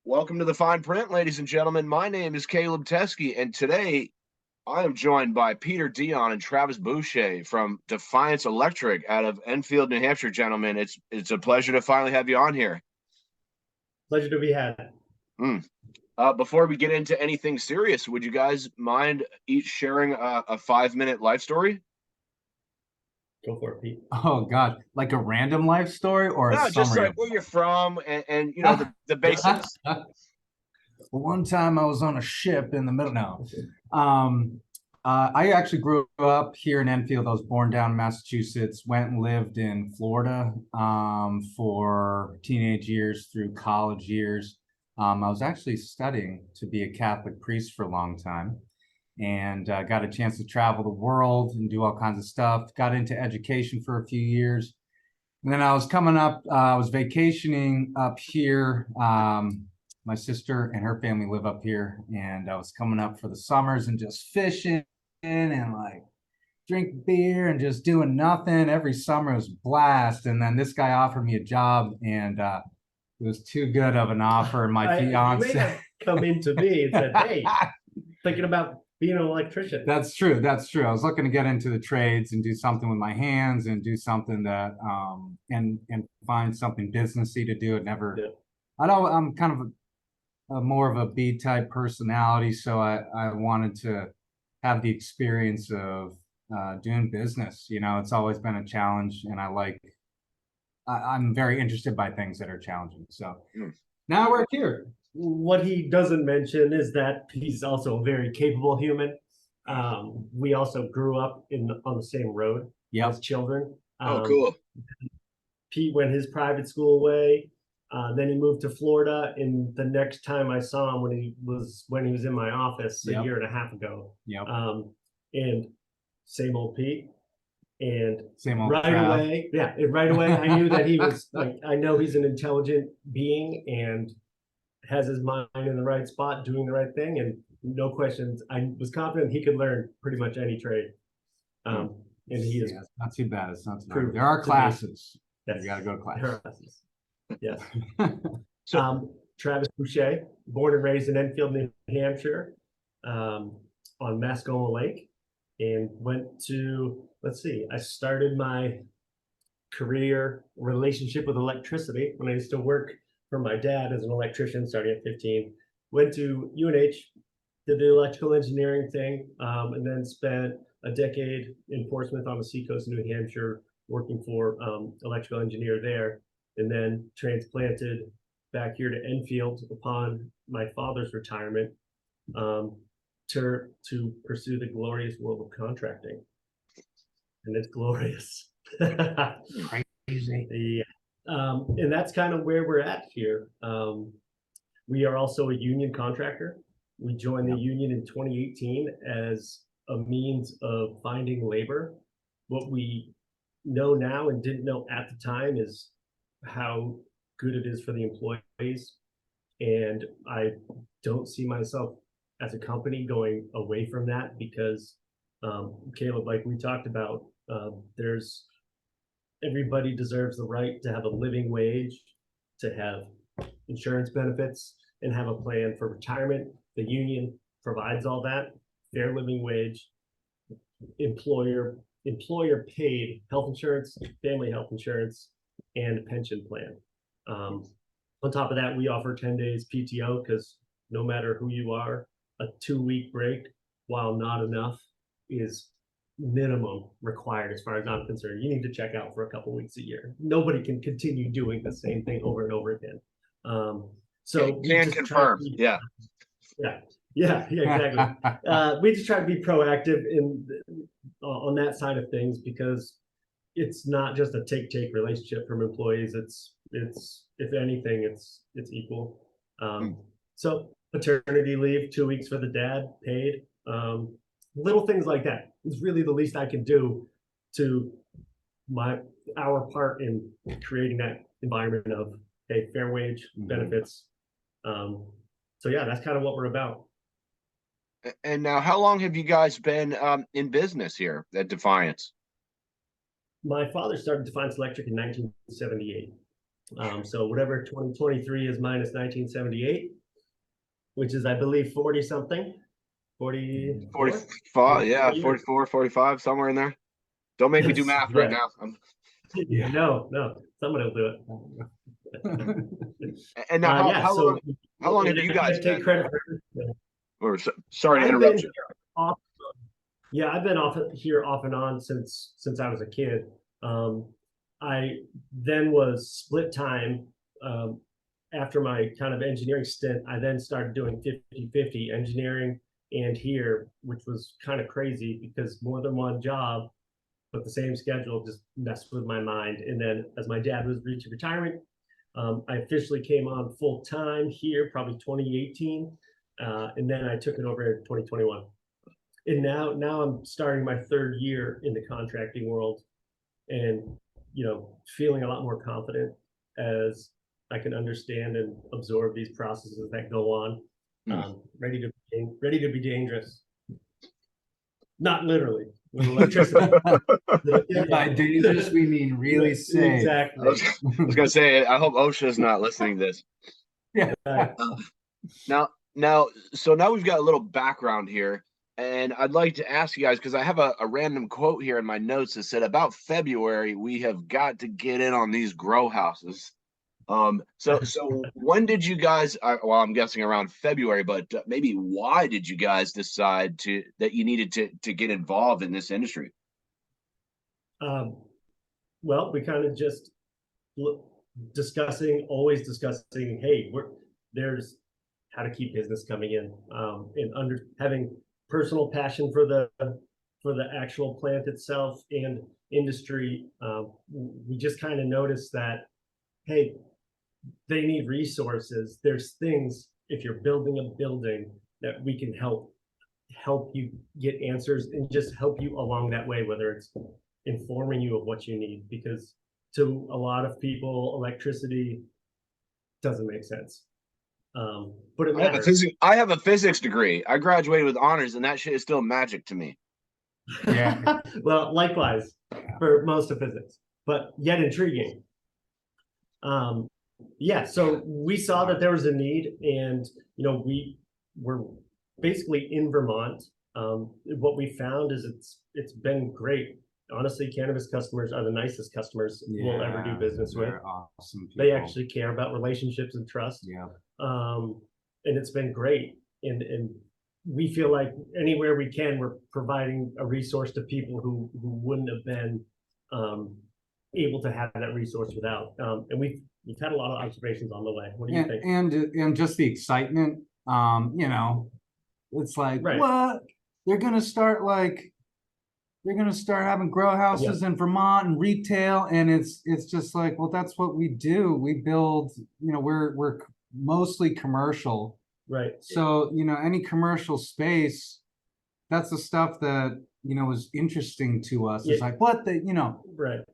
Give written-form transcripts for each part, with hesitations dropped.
Welcome to the Fine Print, ladies and gentlemen. My name is Caleb Teskey, and today I am joined by Peter Dionne and Travis Boucher from Defiance Electric out of Enfield, New Hampshire. Gentlemen, it's a pleasure to finally have you on here. Pleasure to be had. Before we get into anything serious, would you guys mind each sharing a 5-minute life story? Go for it, Pete. Oh God, like a random life story or a No, just summary? like where you're from and you know the basics. One time I was on a ship in the middle. No, I actually grew up here in Enfield. I was born down in Massachusetts. Went and lived in Florida for teenage years through college years. I was actually studying to be a Catholic priest for a long time, and got a chance to travel the world and do all kinds of stuff. Got into education for a few years. And then I was coming up, I was vacationing up here. My sister and her family live up here, and I was coming up for the summers and just fishing and like drink beer and just doing nothing. Every summer was a blast. And then this guy offered me a job, and it was too good of an offer. And my fiance You may have come into me and said, "Hey, thinking about being an electrician." That's true. That's true. I was looking to get into the trades and do something with my hands and do something that and find something businessy to do. It never. Yeah. I know I'm kind of a more of a B type personality, so I wanted to have the experience of doing business. You know, it's always been a challenge, and I'm very interested by things that are challenging. So now we're here. What he doesn't mention is that he's also a very capable human. We also grew up on the same road as children. Oh, cool. Pete went his private school way. Then he moved to Florida, and the next time I saw him when he was in my office a year and a half ago. And same old Pete. And same old right crowd. away, right away, I knew that he was like, I know he's an intelligent being and has his mind in the right spot, doing the right thing, and no questions. I was confident he could learn pretty much any trade. And he is not too bad. It's not too bad. There are classes. You got to go to classes. Yes. Travis Boucher, born and raised in Enfield, New Hampshire, on Mascoma Lake, and went to, I started my career relationship with electricity when I used to work for my dad as an electrician, starting at 15. Went to UNH, did the electrical engineering thing, and then spent a decade in Portsmouth on the seacoast of New Hampshire, working for electrical engineer there, and then transplanted back here to Enfield upon my father's retirement to pursue the glorious world of contracting. And it's glorious. Crazy. Yeah. And that's kind of where we're at here. We are also a union contractor. We joined the union in 2018 as a means of finding labor. What we know now and didn't know at the time is how good it is for the employees. And I don't see myself as a company going away from that because, Caleb, like we talked about, everybody deserves the right to have a living wage, to have insurance benefits, and have a plan for retirement. The union provides all that: fair living wage, employer paid health insurance, family health insurance, and a pension plan. On top of that, we offer 10 days PTO because no matter who you are, a 2-week break, while not enough, is minimum required as far as I'm concerned. You need to check out for a couple weeks a year. Nobody can continue doing the same thing over and over again. So can confirm. Yeah, exactly. We just try to be proactive on that side of things because it's not just a take relationship from employees. It's if anything, it's equal. So paternity leave, 2 weeks for the dad, paid. Little things like that. It's really the least I can do to our part in creating that environment of fair wage, benefits. So yeah, that's kind of what we're about. And now, how long have you guys been in business here at Defiance? My father started Defiance Electric in 1978. So whatever 2023 is minus 1978, which is, I believe, 40 something, 44. 45, yeah, 44, 45, somewhere in there. Don't make me do Yes, math right yeah. now. Yeah. No, somebody will do it. And now, Yeah, so how long have you I guys can't take been credit there? for it. Or sorry to I've been interrupt you. here off, yeah, I've been off here off and on since I was a kid. Um, I then was split time after my kind of engineering stint. I then started doing 50-50 engineering and here, which was kind of crazy because more than one job, but the same schedule just messed with my mind. And then as my dad was reaching retirement, I officially came on full time here, probably 2018, and then I took it over in 2021. And now I'm starting my third year in the contracting world, and feeling a lot more confident as I can understand and absorb these processes that go on. Ready to be dangerous. Not literally with electricity. By dangerous, we mean really safe. Exactly. I was gonna say, I hope OSHA's not listening to this. Yeah. So now we've got a little background here, and I'd like to ask you guys, because I have a random quote here in my notes that said about February we have got to get in on these grow houses. So when did you guys? Well, I'm guessing around February, but maybe why did you guys decide that you needed to get involved in this industry? Well, we kind of just always discussing, hey, there's how to keep business coming in, and having personal passion for the actual plant itself and industry. We just kind of noticed that, hey, they need resources. There's things, if you're building a building, that we can help you get answers and just help you along that way, whether it's informing you of what you need, because to a lot of people, electricity doesn't make sense. But it matters. I have a physics degree. I graduated with honors, and that shit is still magic to me. Yeah. Well, likewise for most of physics, but yet intriguing. Yeah, so we saw that there was a need, and we were basically in Vermont. What we found is it's been great. Honestly, cannabis customers are the nicest customers we'll ever do business with. Awesome people. They actually care about relationships and trust. Yeah. And it's been great. And we feel like anywhere we can, we're providing a resource to people who wouldn't have been able to have that resource without. And we've had a lot of observations on the way. What do you think? And just the excitement, it's like, what? They're gonna start having grow houses in Vermont and retail, and it's just like, well, that's what we do. We build, we're mostly commercial. Right. So, any commercial space, that's the stuff that, is interesting to us. It's like, what they,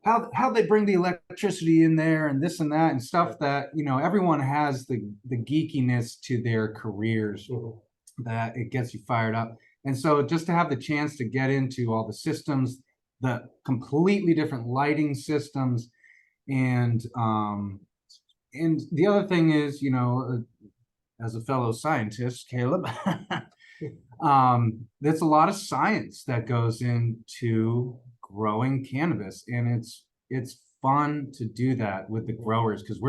how they bring the electricity in there and this and that and stuff that, everyone has the geekiness to their careers that it gets you fired up. And so just to have the chance to get into all the systems, the completely different lighting systems, and the other thing is, as a fellow scientist, Caleb, there's a lot of science that goes into growing cannabis, and it's fun to do that with the growers, because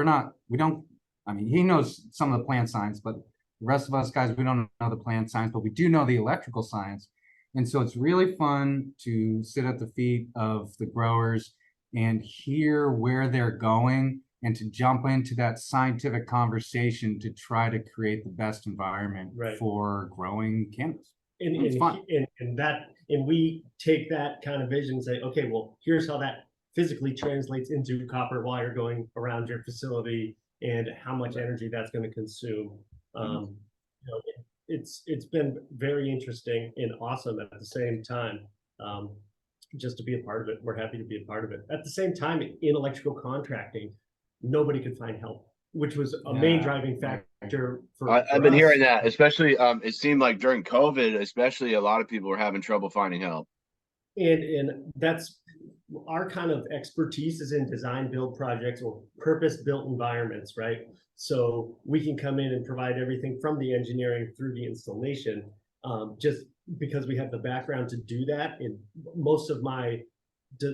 he knows some of the plant science, but the rest of us guys, we don't know the plant science, but we do know the electrical science. And so it's really fun to sit at the feet of the growers and hear where they're going, and to jump into that scientific conversation to try to create the best environment for growing cannabis. It's fun. And we take that kind of vision and say, okay, well, here's how that physically translates into copper wire going around your facility and how much energy that's going to consume. It's been very interesting and awesome at the same time. Just to be a part of it, we're happy to be a part of it. At the same time, in electrical contracting, nobody could find help, which was a main driving factor for I've been hearing that, especially it seemed like during COVID, especially a lot of people were having trouble finding help. And that's our kind of expertise is in design build projects or purpose built environments, right? So we can come in and provide everything from the engineering through the installation, just because we have the background to do that. And most of my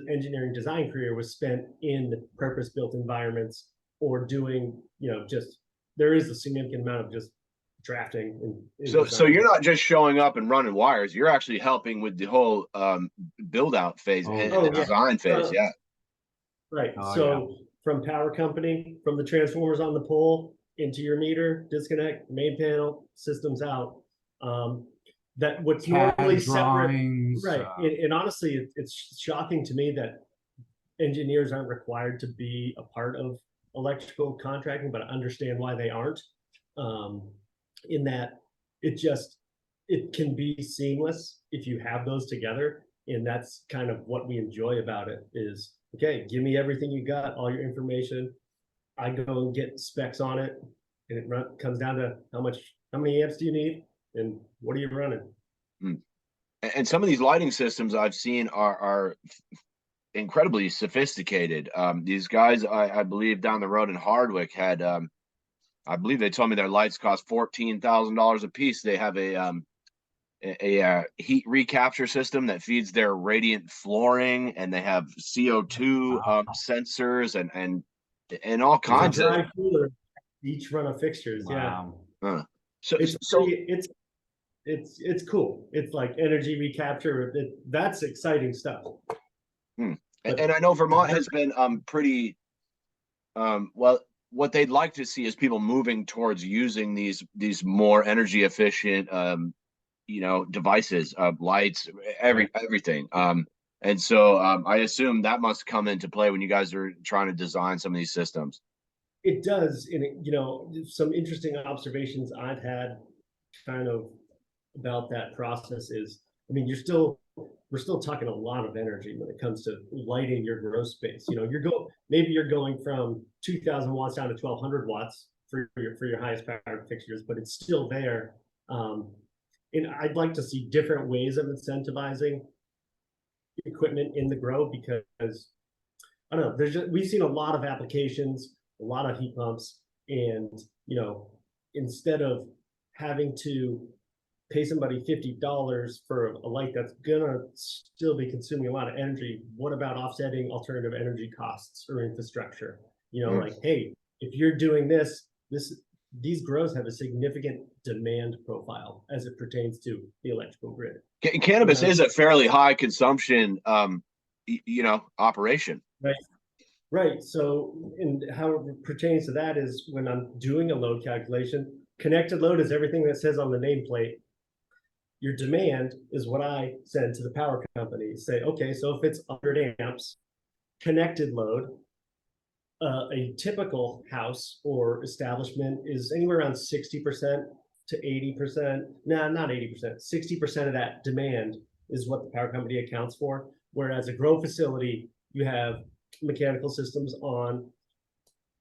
engineering design career was spent in purpose built environments or doing, just there is a significant amount of just drafting. So you're not just showing up and running wires. You're actually helping with the whole build out phase and the design phase. Yeah. Right. So from power company, from the transformers on the pole into your meter, disconnect, main panel, systems out. That what's normally separate. Right. And honestly, it's shocking to me that engineers aren't required to be a part of electrical contracting, but I understand why they aren't. In that it can be seamless if you have those together. And that's kind of what we enjoy about it is, okay, give me everything you got, all your information. I go and get specs on it, and it comes down to how many amps do you need and what are you running? And some of these lighting systems I've seen are incredibly sophisticated. These guys, I believe down the road in Hardwick had, I believe they told me their lights cost $14,000 a piece. They have a heat recapture system that feeds their radiant flooring, and they have CO2 sensors and all kinds of each run of fixtures. Wow. Yeah. So it's cool. It's like energy recapture. That's exciting stuff. And I know Vermont has been pretty well. What they'd like to see is people moving towards using these more energy efficient devices, lights, everything. And so I assume that must come into play when you guys are trying to design some of these systems. It does. And some interesting observations I've had kind of about that process is, I mean, we're still talking a lot of energy when it comes to lighting your grow space. Maybe you're going from 2,000 watts down to 1,200 watts for your highest powered fixtures, but it's still there. And I'd like to see different ways of incentivizing equipment in the grow, because I don't know, we've seen a lot of applications, a lot of heat pumps, and instead of having to pay somebody $50 for a light that's gonna still be consuming a lot of energy, what about offsetting alternative energy costs or infrastructure? Like, hey, if you're doing these grows have a significant demand profile as it pertains to the electrical grid. Cannabis is a fairly high consumption, operation. Right. So, and how it pertains to that is when I'm doing a load calculation, connected load is everything that says on the nameplate. Your demand is what I send to the power company. Say, okay, so if it's 100 amps, connected load, a typical house or establishment is anywhere around 60% to 80%. No, not 80%. 60% of that demand is what the power company accounts for. Whereas a grow facility, you have mechanical systems on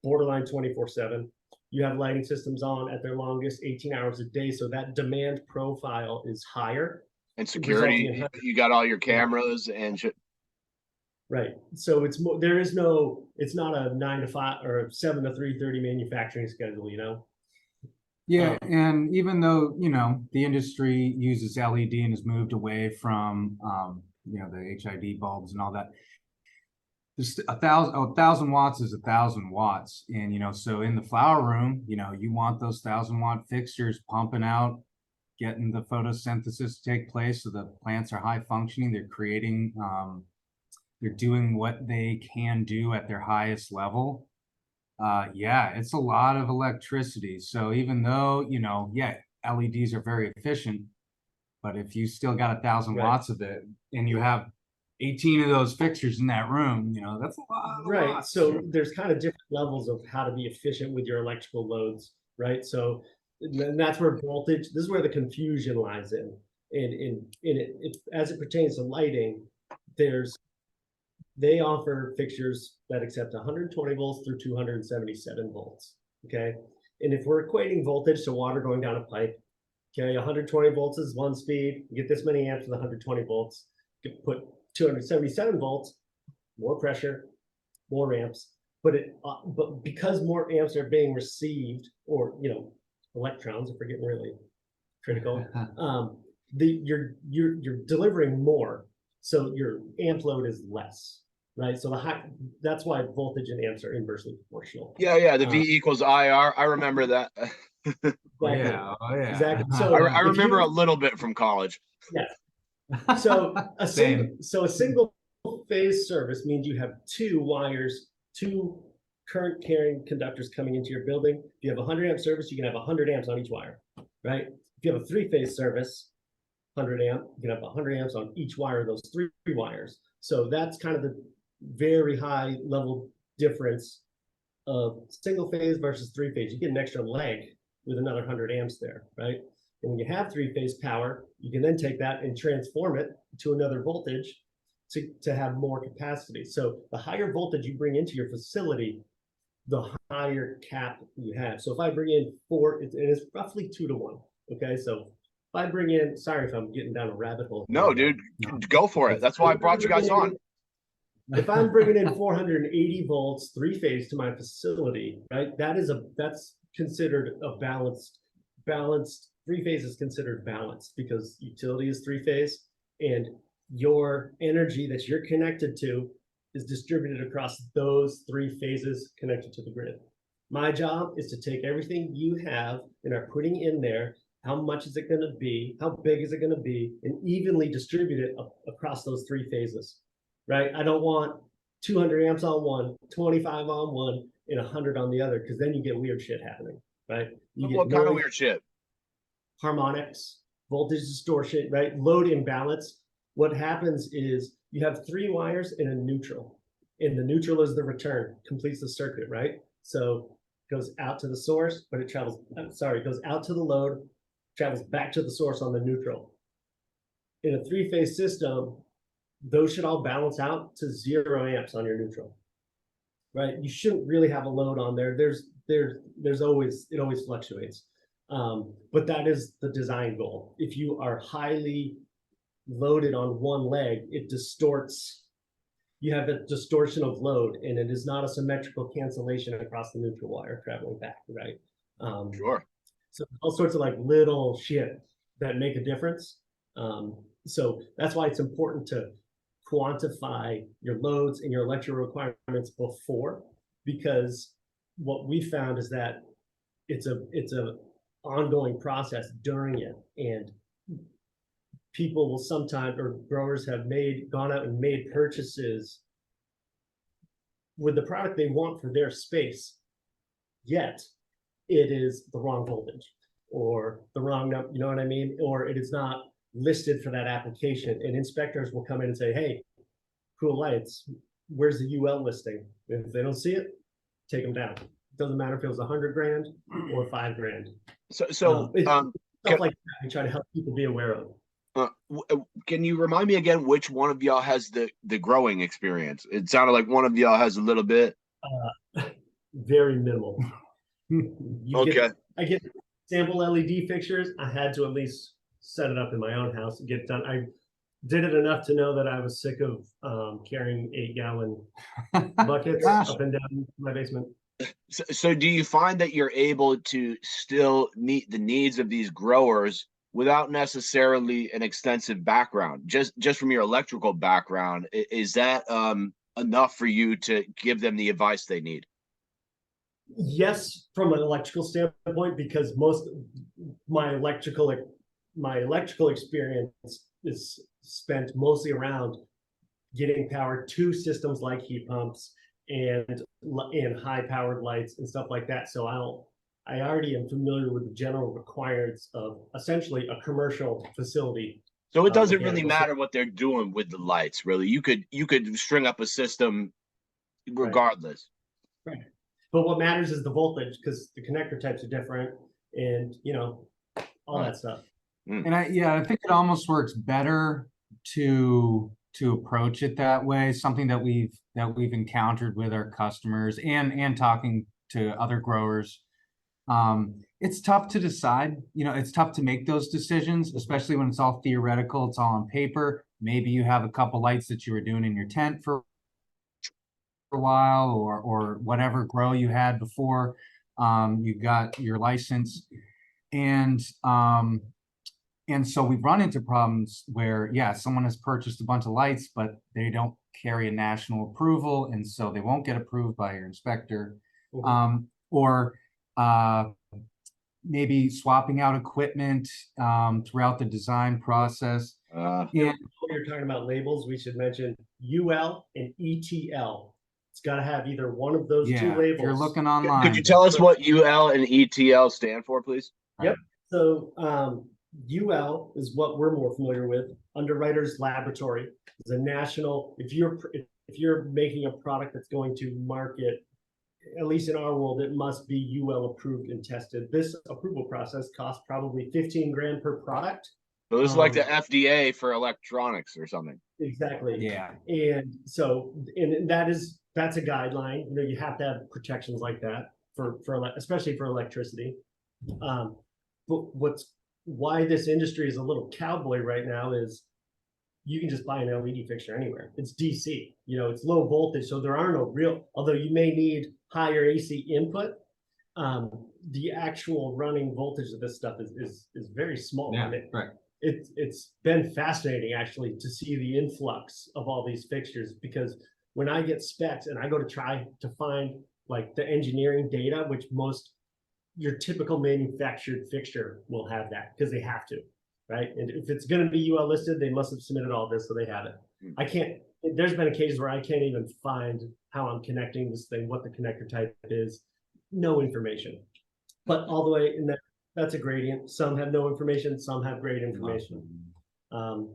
borderline 24/7. You have lighting systems on at their longest 18 hours a day. So that demand profile is higher. And security, you got all your cameras and shit. Right. So it's not a 9 to 5 or 7 to 3:30 manufacturing schedule, Yeah, and even though, the industry uses LED and has moved away from, the HID bulbs and all that, there's 1,000 watts is 1,000 watts. And, so in the flower room, you want those 1,000-watt fixtures pumping out, getting the photosynthesis to take place so the plants are high functioning. They're creating, they're doing what they can do at their highest level. It's a lot of electricity. So even though, LEDs are very efficient, but if you still got 1,000 watts of it and you have 18 of those fixtures in that room, that's a lot of watts. So there's kind of different levels of how to be efficient with your electrical loads, right? So and that's where voltage, this is where the confusion lies in. And as it pertains to lighting, they offer fixtures that accept 120 volts through 277 volts. Okay. And if we're equating voltage to water going down a pipe, okay, 120 volts is one speed. You get this many amps with 120 volts. You put 277 volts. more pressure, more amps, but but because more amps are being received, or electrons, if we're getting really critical, you're delivering more, so your amp load is less, right? So that's why voltage and amps are inversely proportional. Yeah, the V equals IR. I remember that. Exactly. Yeah, oh yeah. Exactly. So I remember a little bit from college. Yeah. So a single phase service means you have two wires, two current carrying conductors coming into your building. If you have a 100 amp service, you can have 100 amps on each wire, right? If you have a 3-phase service, 100 amp, you can have 100 amps on each wire of those three wires. So that's kind of the very high level difference of single phase versus 3-phase. You get an extra leg with another 100 amps there, right? And when you have 3-phase power, you can then take that and transform it to another voltage to have more capacity. So the higher voltage you bring into your facility, the higher cap you have. So if I bring in 4, it is roughly 2 to 1. Okay, so if I bring in, sorry if I'm getting down a rabbit hole. No, dude, go for it. That's why I brought you guys on. If I'm bringing in 480 volts 3-phase to my facility, right? That's considered a balanced. 3-phase is considered balanced because utility is 3-phase, and your energy that you're connected to is distributed across those 3 phases connected to the grid. My job is to take everything you have and are putting in there. How much is it going to be? How big is it going to be? And evenly distribute it across those 3 phases, right? I don't want 200 amps on one, 25 on one, and 100 on the other, because then you get weird shit happening, right? What kind of weird shit? Harmonics, voltage distortion, right? Load imbalance. What happens is you have 3 wires in a neutral, and the neutral is the return, completes the circuit, right? So it goes out to the source, but it goes out to the load, travels back to the source on the neutral. In a 3-phase system, those should all balance out to 0 amps on your neutral, right? You shouldn't really have a load on there. It always fluctuates. But that is the design goal. If you are highly loaded on one leg, it distorts. You have a distortion of load, and it is not a symmetrical cancellation across the neutral wire traveling back, right? Sure. So all sorts of like little shit that make a difference. So that's why it's important to quantify your loads and your electrical requirements before, because what we found is that it's a ongoing process during it, and people will sometimes, or growers have gone out and made purchases with the product they want for their space, yet it is the wrong voltage or the wrong, you know what I mean? Or it is not listed for that application, and inspectors will come in and say, hey, cool lights, where's the UL listing? If they don't see it, take them down. It doesn't matter if it was 100 grand or 5 grand. So stuff like that we try to help people be aware of. Can you remind me again which one of y'all has the growing experience? It sounded like one of y'all has a little bit. Very minimal. Okay. I get sample LED fixtures. I had to at least set it up in my own house and get it done. I did it enough to know that I was sick of carrying 8-gallon buckets up and down my basement. So do you find that you're able to still meet the needs of these growers without necessarily an extensive background, just from your electrical background? Is that enough for you to give them the advice they need? Yes, from an electrical standpoint, because most my electrical experience is spent mostly around getting power to systems like heat pumps and high powered lights and stuff like that. So I already am familiar with the general requirements of essentially a commercial facility. So it doesn't really matter what they're doing with the lights, really. You could string up a system regardless. Right. But what matters is the voltage, because the connector types are different, and all that stuff. And I think it almost works better to approach it that way. Something that we've encountered with our customers and talking to other growers. It's tough to decide. It's tough to make those decisions, especially when it's all theoretical. It's all on paper. Maybe you have a couple lights that you were doing in your tent for a while, or whatever grow you had before you got your license. And so we've run into problems where, yeah, someone has purchased a bunch of lights, but they don't carry a national approval, and so they won't get approved by your inspector. Or maybe swapping out equipment throughout the design process. When you're talking about labels, we should mention UL and ETL. It's got to have either one of those two labels. If you're looking online. Could you tell us what UL and ETL stand for, please? Yep. So UL is what we're more familiar with. Underwriters Laboratory is a national. If you're making a product that's going to market, at least in our world, it must be UL approved and tested. This approval process costs probably 15 grand per product. So this is like the FDA for electronics or something. Exactly. Yeah. And so, and that's a guideline. You know, you have to have protections like that for especially for electricity. But why this industry is a little cowboy right now is you can just buy an LED fixture anywhere. It's DC, you know, it's low voltage. So there are no real, although you may need higher AC input, the actual running voltage of this stuff is very small. Yeah, right. It's been fascinating actually to see the influx of all these fixtures, because when I get specs and I go to try to find like the engineering data, which your typical manufactured fixture will have that because they have to, right? And if it's going to be UL listed, they must have submitted all this, so they have it. There's been occasions where I can't even find how I'm connecting this thing, what the connector type is, no information. But all the way in that's a gradient. Some have no information, some have great information. And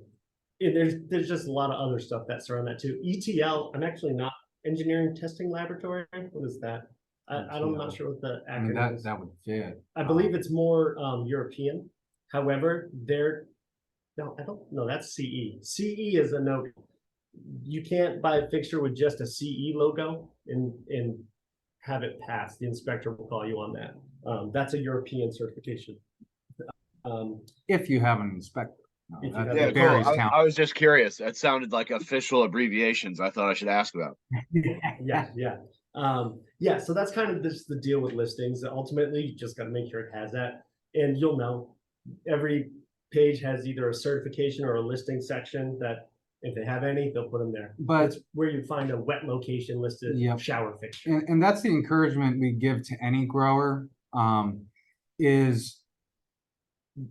there's just a lot of other stuff that surround that too. ETL, I'm actually not engineering testing laboratory. What is that? I'm not sure what the acronym is. That would fit. I believe it's more European. However, that's CE. CE is a no. You can't buy a fixture with just a CE logo and have it pass. The inspector will call you on that. That's a European certification. If you have an inspector. Yeah, cool. I was just curious. That sounded like official abbreviations I thought I should ask about. Yeah. So that's kind of the deal with listings. Ultimately, you just got to make sure it has that. And you'll know every page has either a certification or a listing section that if they have any, they'll put them there. But it's where you find a wet location listed shower fixture. And that's the encouragement we give to any grower, is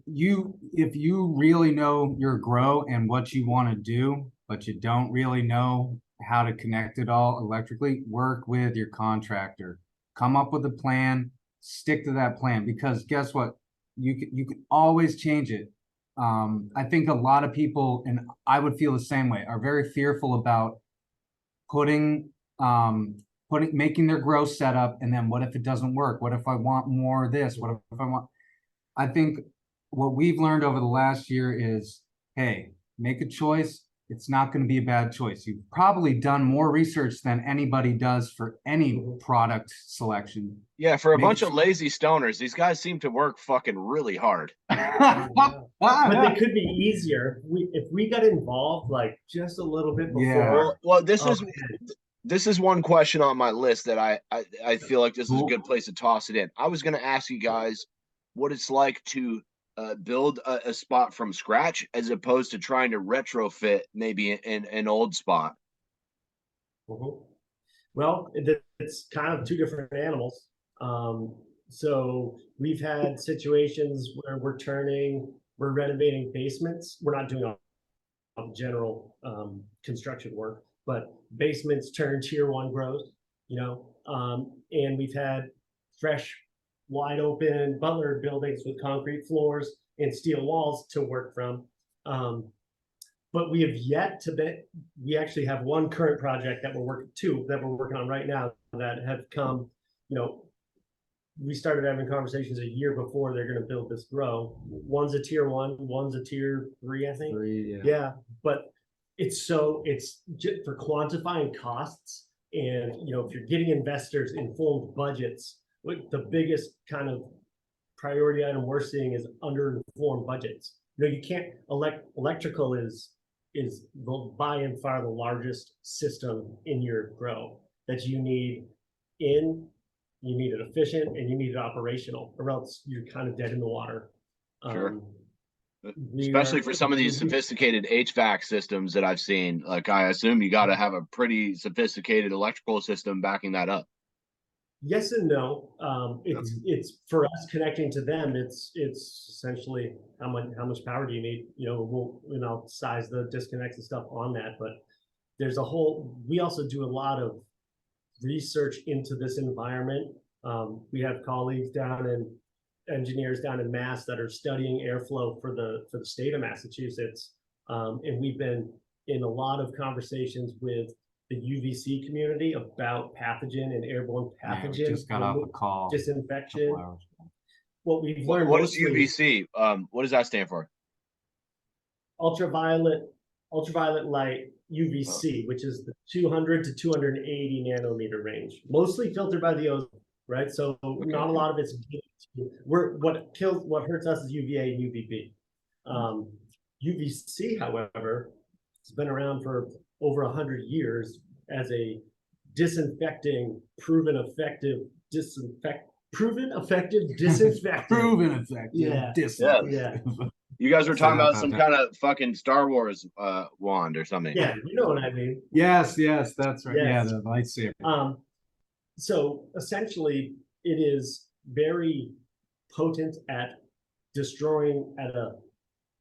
if you really know your grow and what you want to do, but you don't really know how to connect it all electrically, work with your contractor. Come up with a plan, stick to that plan, because guess what? You can always change it. I think a lot of people, and I would feel the same way, are very fearful about making their grow setup, and then what if it doesn't work? What if I want more of this? What if I think what we've learned over the last year is, hey, make a choice. It's not going to be a bad choice. You've probably done more research than anybody does for any product selection. Yeah, for a bunch of lazy stoners, these guys seem to work fucking really hard. But they could be easier if we got involved like just a little bit before. Yeah. Well, this is one question on my list that I feel like this is a good place to toss it in. I was going to ask you guys what it's like to build a spot from scratch as opposed to trying to retrofit maybe in an old spot. Well, it's kind of two different animals. So we've had situations where we're renovating basements. We're not doing a general construction work, but basements turn tier 1 grows, and we've had fresh, wide open Butler buildings with concrete floors and steel walls to work from. But we have yet to we actually have one current project that we're working on right now that have come, we started having conversations a year before they're going to build this grow. One's a tier 1, one's a tier 3, I think. 3, yeah. But it's just for quantifying costs. And, if you're getting investors informed budgets, the biggest kind of priority item we're seeing is underinformed budgets. You can't electrical is by and far the largest system in your grow. that you need in, you need it efficient, and you need it operational, or else you're kind of dead in the water. Sure. We Especially are, for some of these sophisticated HVAC systems that I've seen. Like, I assume you got to have a pretty sophisticated electrical system backing that up. yes and no. It's for us connecting to them. It's essentially how much power do you need? You know, I'll size the disconnects and stuff on that. But there's a whole. We also do a lot of research into this environment. We have colleagues down in engineers down in Mass that are studying airflow for the state of Massachusetts, and we've been in a lot of conversations with the UVC community about pathogen and airborne pathogen. Yeah, we just got off a call. Disinfection. What we've learned. What is UVC? What does that stand for? Ultraviolet light, UVC, which is the 200 to 280 nanometer range, mostly filtered by the ozone, right? So not a lot of it's what hurts us is UVA and UVB. UVC, however, has been around for over 100 years as a proven effective disinfectant. Proven effective. Yeah. You guys were talking about some kind of fucking Star Wars wand or something. Yeah, you know what I mean. Yes, that's right. Yes. Yeah, the lightsaber. So essentially, it is very potent at destroying at a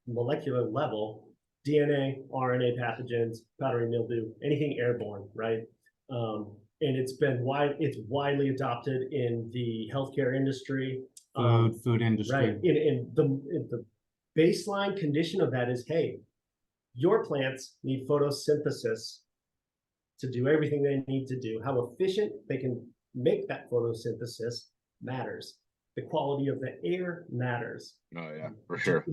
molecular level DNA, RNA pathogens, powdery mildew, anything airborne, right? And it's widely adopted in the healthcare industry, food industry. right? In the baseline condition of that is, hey, your plants need photosynthesis to do everything they need to do. How efficient they can make that photosynthesis matters. The quality of the air matters. Oh yeah, for sure.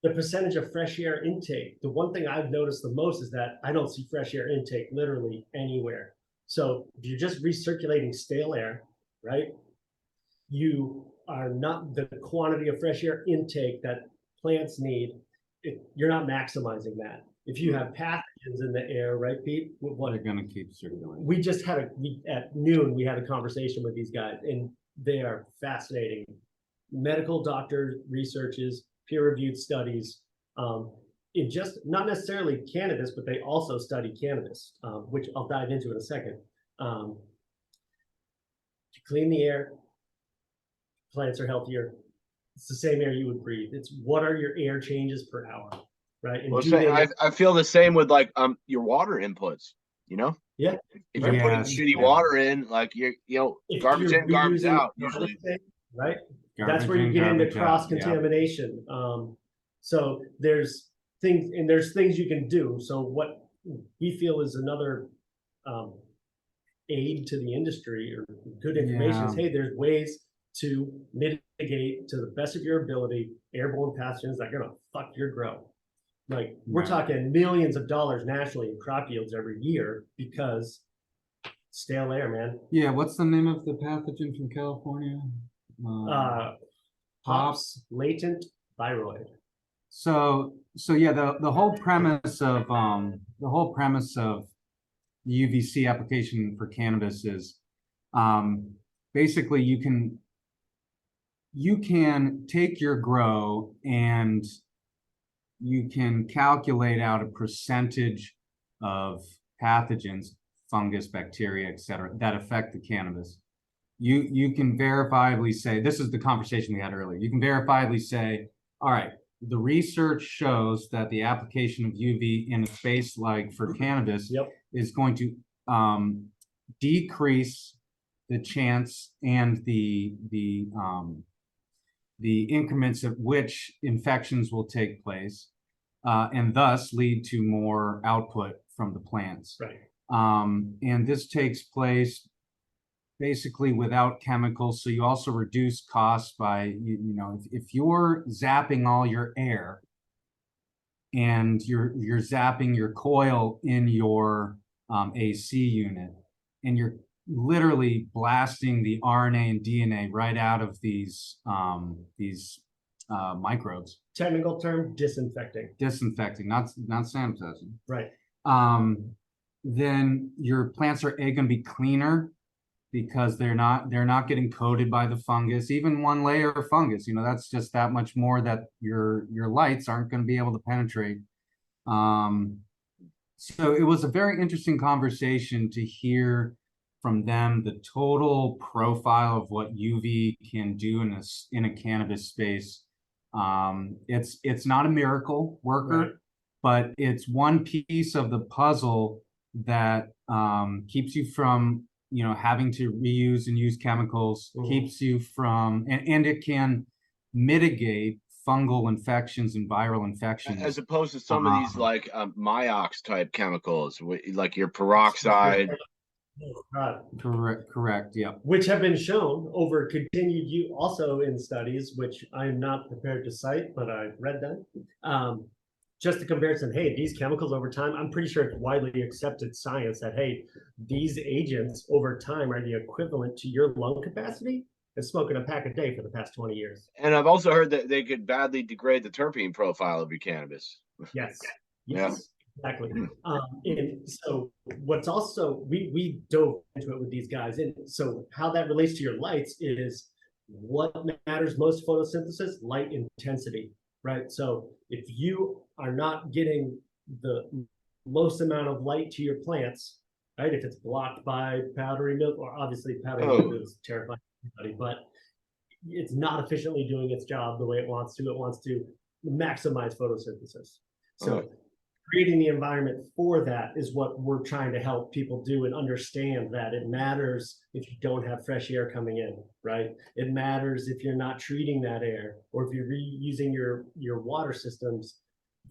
The percentage of fresh air intake. The one thing I've noticed the most is that I don't see fresh air intake literally anywhere. So if you're just recirculating stale air, right, you are not the quantity of fresh air intake that plants need. You're not maximizing that. If you have pathogens in the air, right, Pete? They're going to keep circulating. We just had at noon, we had a conversation with these guys, and they are fascinating. Medical doctor researches, peer-reviewed studies, in just not necessarily cannabis, but they also study cannabis, which I'll dive into in a second. To clean the air, plants are healthier. It's the same air you would breathe. It's what are your air changes per hour, right? And I feel the same with like your water inputs. You know, yeah. If you're putting shitty water in, like garbage in, garbage out, usually, right? That's where you get into cross contamination. So there's things you can do. So what we feel is another aid to the industry or good information is, hey, there's ways to mitigate to the best of your ability airborne pathogens that are gonna fuck your grow. Like we're talking millions of dollars nationally in crop yields every year because stale air, man. Yeah, what's the name of the pathogen from California? Hops latent thyroid. So yeah, the whole premise of the UVC application for cannabis is basically you can take your grow and you can calculate out a percentage of pathogens, fungus, bacteria, etc., that affect the cannabis. You can verifiably say, this is the conversation we had earlier, you can verifiably say, all right, the research shows that the application of UV in a space like for cannabis is going to decrease the chance and the increments at which infections will take place, and thus lead to more output from the plants. Right. And this takes place basically without chemicals, so you also reduce costs by, if you're zapping all your air and you're zapping your coil in your AC unit, and you're literally blasting the RNA and DNA right out of these microbes. Technical term, disinfecting. Disinfecting, not sanitizing. Right. then your plants are going to be cleaner because they're not getting coated by the fungus. Even one layer of fungus, that's just that much more that your lights aren't going to be able to penetrate. So it was a very interesting conversation to hear from them the total profile of what UV can do in a cannabis space. It's not a miracle worker, Right. but it's one piece of the puzzle that keeps you from having to reuse and use chemicals, keeps you from, and it can mitigate fungal infections and viral infections. As opposed to some of these like Myox type chemicals, like your peroxide. Correct. Yeah. Which have been shown over continued use also in studies, which I'm not prepared to cite, but I've read them. Just a comparison, hey, these chemicals over time, I'm pretty sure it's widely accepted science that, hey, these agents over time are the equivalent to your lung capacity and smoking a pack a day for the past 20 years. And I've also heard that they could badly degrade the terpene profile of your cannabis. Yes. Yeah. Exactly. And so what's also, we dove into it with these guys. And so how that relates to your lights is what matters most photosynthesis, light intensity, right? So if you are not getting the most amount of light to your plants, right? If it's blocked by powdery milk, or obviously powdery milk is terrifying to everybody, but it's not efficiently doing its job the way it wants to. It wants to maximize photosynthesis. So creating the environment for that is what we're trying to help people do and understand that it matters if you don't have fresh air coming in, right? It matters if you're not treating that air, or if you're reusing your water systems.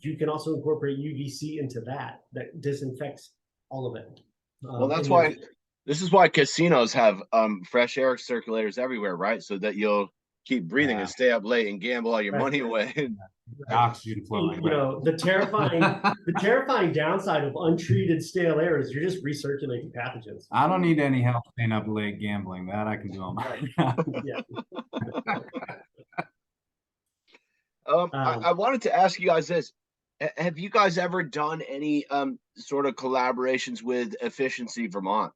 You can also incorporate UVC into that disinfects all of it. Well, that's why this is why casinos have fresh air circulators everywhere, right? So that you'll keep breathing and stay up late and gamble all your money away. Oxygen flowing. The terrifying downside of untreated stale air is you're just recirculating pathogens. I don't need any help staying up late gambling. That I can do on my own. I wanted to ask you guys this. Have you guys ever done any sort of collaborations with Efficiency Vermont?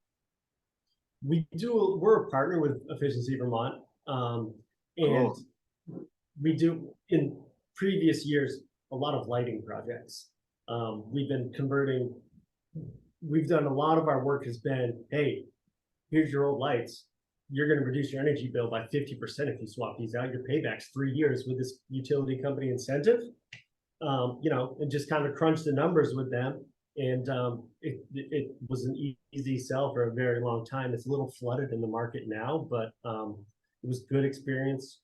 We do. We're a partner with Efficiency Vermont, and we do in previous years a lot of lighting projects. We've been converting. We've done a lot of our work has been, hey, here's your old lights. You're going to reduce your energy bill by 50% if you swap these out. Your payback's 3 years with this utility company incentive. And just kind of crunch the numbers with them. And it was an easy sell for a very long time. It's a little flooded in the market now, but it was good experience.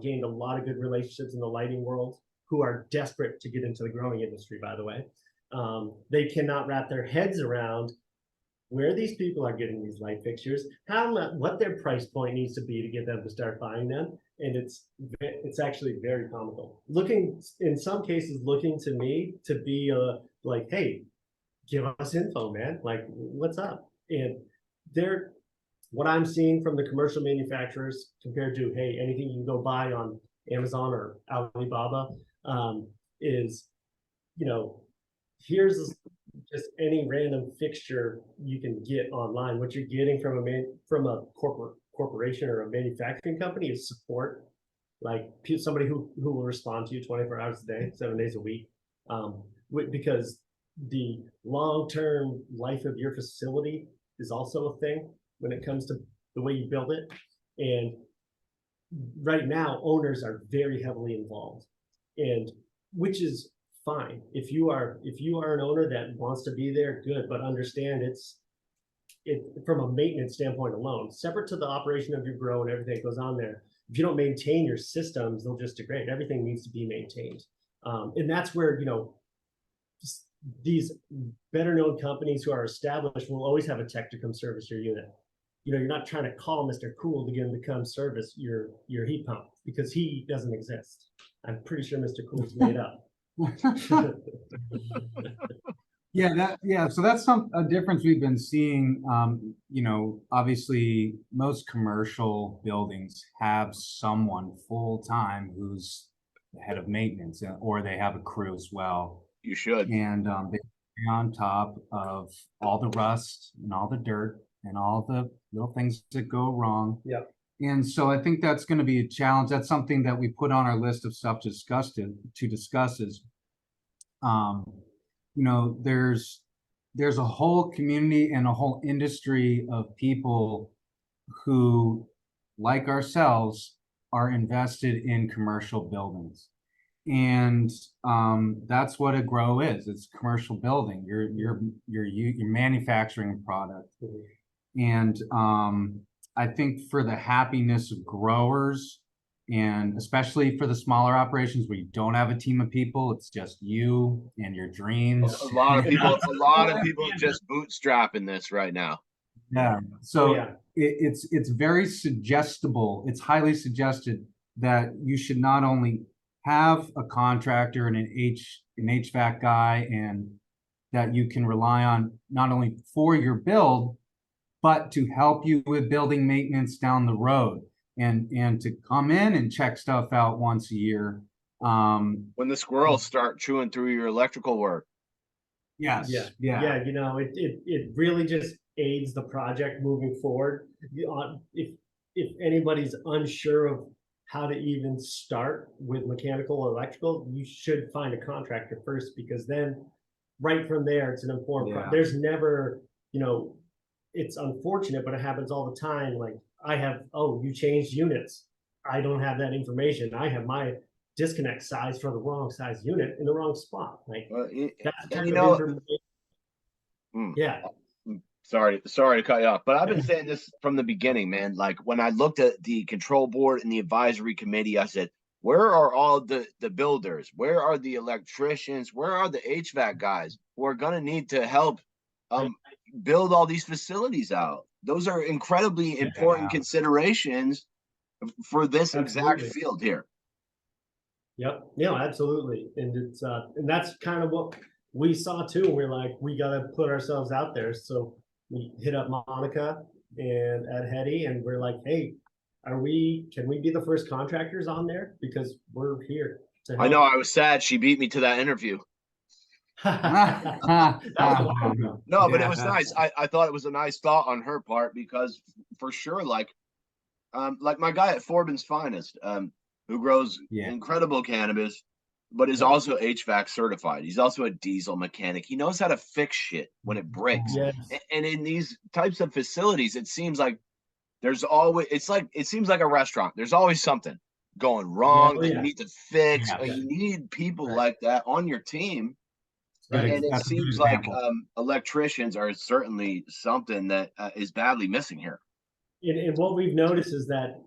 Gained a lot of good relationships in the lighting world who are desperate to get into the growing industry, by the way. They cannot wrap their heads around where these people are getting these light fixtures, what their price point needs to be to get them to start buying them. And it's actually very comical. In some cases, looking to me to be like, hey, give us info, man. Like, what's up? And what I'm seeing from the commercial manufacturers compared to, hey, anything you can go buy on Amazon or Alibaba is, here's just any random fixture you can get online. What you're getting from a corporation or a manufacturing company is support, like somebody who will respond to you 24 hours a day, 7 days a week, because the long-term life of your facility is also a thing when it comes to the way you build it. And right now, owners are very heavily involved, and which is fine. If you are an owner that wants to be there, good, but understand it from a maintenance standpoint alone, separate to the operation of your grow and everything that goes on there. If you don't maintain your systems, they'll just degrade. Everything needs to be maintained, and that's where these better known companies who are established will always have a tech to come service your unit. You're not trying to call Mr. Cool to get him to come service your heat pump because he doesn't exist. I'm pretty sure Mr. Cool's made up. So that's a difference we've been seeing. Obviously most commercial buildings have someone full-time who's the head of maintenance, or they have a crew as well. You should. And on top of all the rust and all the dirt and all the little things that go wrong. Yep. And so I think that's going to be a challenge. That's something that we put on our list of stuff to discuss is, you know, there's a whole community and a whole industry of people who, like ourselves, are invested in commercial buildings. And that's what a grow is. It's commercial building. You're manufacturing a product. And I think for the happiness of growers, and especially for the smaller operations where you don't have a team of people, it's just you and your dreams. A lot of people are just bootstrapping this right now. Yeah. So it's very suggestible. It's highly suggested that you should not only have a contractor and an HVAC guy, and that you can rely on not only for your build, but to help you with building maintenance down the road, and to come in and check stuff out once a year. When the squirrels start chewing through your electrical work. Yeah. You know, it really just aids the project moving forward. If anybody's unsure of how to even start with mechanical or electrical, you should find a contractor first, because then right from there, it's an informed there's never, you know, it's unfortunate, but it happens all the time. Like, I have, you changed units. I don't have that information. I have my disconnect size for the wrong size unit in the wrong spot. Like, that's kind of information. Yeah. Sorry to cut you off, but I've been saying this from the beginning, man. Like, when I looked at the control board and the advisory committee, I said, where are all the builders? Where are the electricians? Where are the HVAC guys who are going to need to help build all these facilities out? Those are incredibly important considerations for this exact field here. Yep. Yeah, absolutely. And it's and that's kind of what we saw too. We're like, we got to put ourselves out there. So we hit up Monica and Ed Hetty, and we're like, hey, can we be the first contractors on there? Because we're here to help. I know, I was sad she beat me to that interview. That was no, but it was nice. I thought it was a nice thought on her part, because for sure, like my guy at Forbin's Finest, who grows incredible cannabis, but is also HVAC certified. He's also a diesel mechanic. He knows how to fix shit when it breaks. Yes. And in these types of facilities, it seems like there's always, it seems like a restaurant. There's always something going wrong that you need to fix. You need people like that on your team. And it seems like electricians are certainly something that is badly missing here. And what we've noticed is that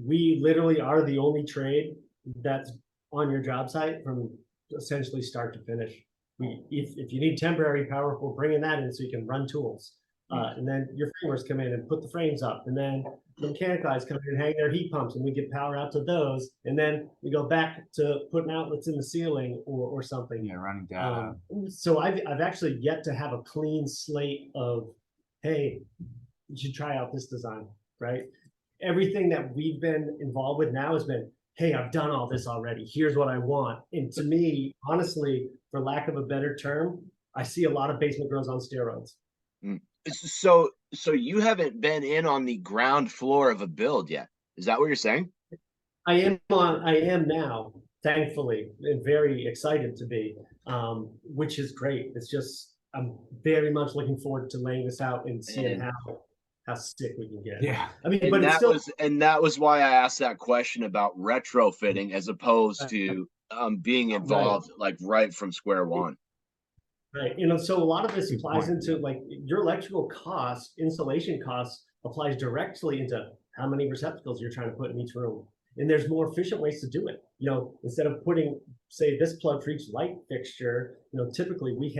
we literally are the only trade that's on your job site from essentially start to finish. If you need temporary power, we're bringing that in so you can run tools. And then your framers come in and put the frames up, and then the mechanic guys come in and hang their heat pumps, and we get power out to those, and then we go back to putting outlets in the ceiling or something. Yeah, running data. So I've actually yet to have a clean slate of, hey, you should try out this design, right? Everything that we've been involved with now has been, hey, I've done all this already. Here's what I want. And to me, honestly, for lack of a better term, I see a lot of basement grows on steroids. So you haven't been in on the ground floor of a build yet. Is that what you're saying? I am now, thankfully, and very excited to be, which is great. It's just, I'm very much looking forward to laying this out and seeing how sick we can get. Yeah. I mean, and but that it's still, that was why I asked that question about retrofitting as opposed to being involved like right from square one. Right. You know, so a lot of this applies into like your electrical costs, installation costs applies directly into how many receptacles you're trying to put in each room. And there's more efficient ways to do it. You know, instead of putting, say, this plug for each light fixture, you know, typically we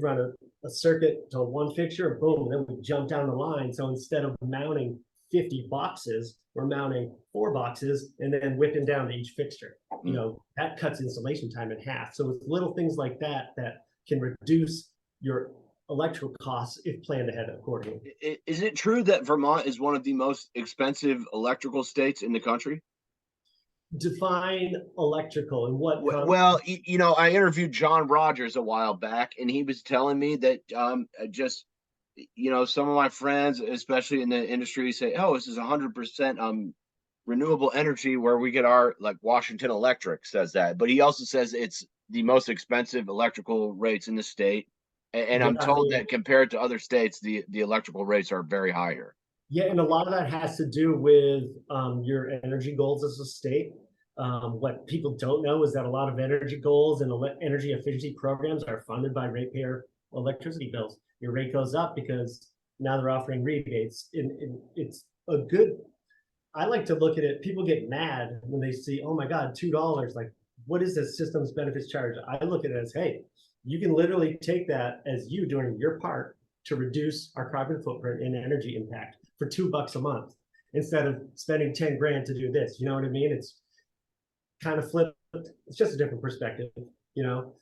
run a circuit to one fixture, and boom, and then we jump down the line. So instead of mounting 50 boxes, we're mounting 4 boxes and then whipping down to each fixture. You know, that cuts installation time in half. So it's little things like that that can reduce your electrical costs if planned ahead accordingly. Is it true that Vermont is one of the most expensive electrical states in the country? Define electrical and what Well, I interviewed John Rogers a while back, and he was telling me that just some of my friends, especially in the industry, say, "Oh, this is 100% renewable energy," where we get our, like, Washington Electric says that, but he also says it's the most expensive electrical rates in the state, and I'm told that compared to other states, the electrical rates are very higher. Yeah, and a lot of that has to do with your energy goals as a state. What people don't know is that a lot of energy goals and energy efficiency programs are funded by ratepayer electricity bills. Your rate goes up because now they're offering rebates. It's a good, I like to look at it, people get mad when they see, oh my God, $2, like, what is this systems benefits charge? I look at it as, hey, you can literally take that as you doing your part to reduce our carbon footprint and energy impact for $2 a month instead of spending 10 grand to do this. You know what I mean? It's kind of flipped. It's just a different perspective.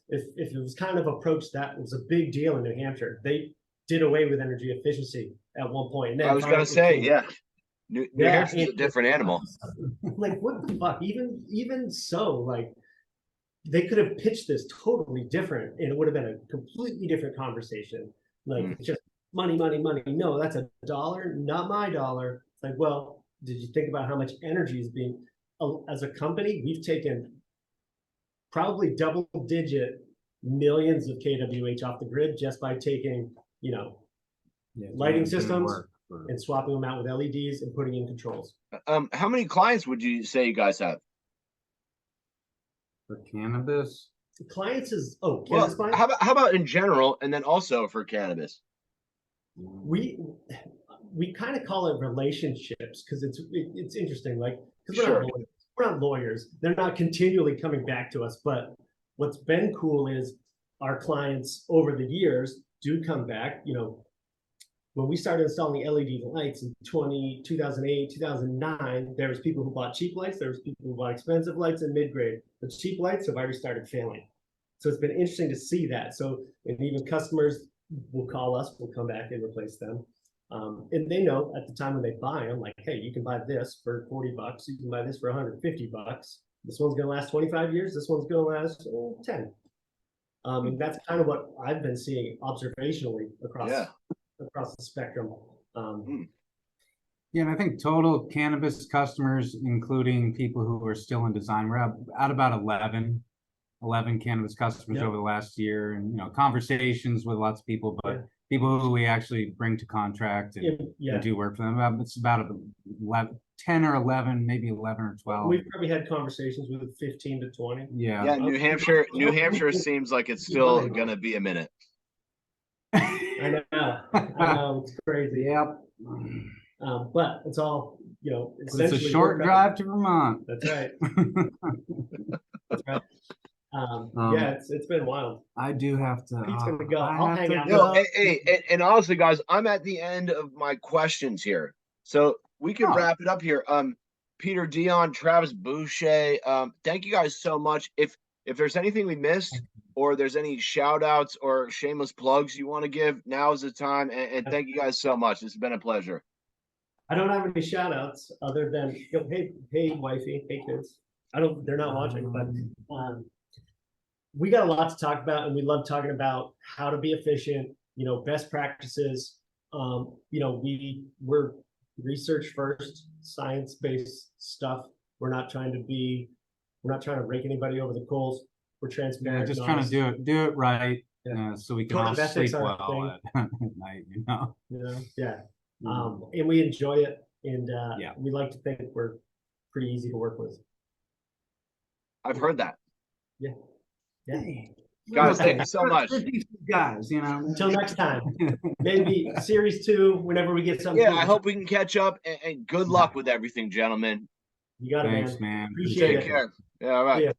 If it was kind of approached, that was a big deal in New Hampshire. They did away with energy efficiency at one point. And then I was going to say, New Hampshire's a different animal. Like, what the fuck? Even so, like, they could have pitched this totally different, and it would have been a completely different conversation. Like, just money, money, money. No, that's $1, not my dollar. It's like, well, did you think about how much energy is being, as a company, we've taken probably double-digit millions of kWh off the grid just by taking, lighting systems and swapping them out with LEDs and putting in controls. How many clients would you say you guys have? For cannabis? Clients is, cannabis clients? How about in general, and then also for cannabis? We kind of call it relationships because it's interesting. Like, because we're not lawyers. They're not continually coming back to us. But what's been cool is our clients over the years do come back. When we started installing LED lights in 2008, 2009, there was people who bought cheap lights. There was people who bought expensive lights and mid-grade. The cheap lights have already started failing. So it's been interesting to see that. So, and even customers will call us, we'll come back and replace them. And they know at the time when they buy them, like, hey, you can buy this for $40. You can buy this for $150. This one's going to last 25 years. This one's going to last 10. And that's kind of what I've been seeing observationally across the spectrum. Yeah, and I think total cannabis customers, including people who are still in design, we're at about 11 cannabis customers over the last year, and conversations with lots of people, but people who we actually bring to contract and do work for them. It's about 10 or 11, maybe 11 or 12. We've probably had conversations with 15 to 20. Yeah. New Hampshire seems like it's still gonna be a minute. I know, it's crazy. Yep. But it's all, it's a short drive to Vermont. That's right. That's right. It's been wild. I do have to. He's gonna go. I'll hang out. And honestly, guys, I'm at the end of my questions here, so we can wrap it up here. Peter, Dionne, Travis, Boucher, thank you guys so much. If there's anything we missed, or there's any shout outs or shameless plugs you want to give, now is the time. And thank you guys so much. It's been a pleasure. I don't have any shout outs other than, hey, wifey, hey, kids. They're not watching, but we got a lot to talk about, and we love talking about how to be efficient, best practices. We're research first, science-based stuff. We're not trying to rake anybody over the coals. We're transparent. Just trying to do it right, so we can all sleep well at night. And we enjoy it, and we like to think we're pretty easy to work with. I've heard that. Yeah. Guys, thank you so much. Guys, Until next time, maybe series 2, whenever we get something. Yeah, I hope we can catch up, and good luck with everything, gentlemen. You got it, Thanks, man. Appreciate it. Take care. Yeah, all right.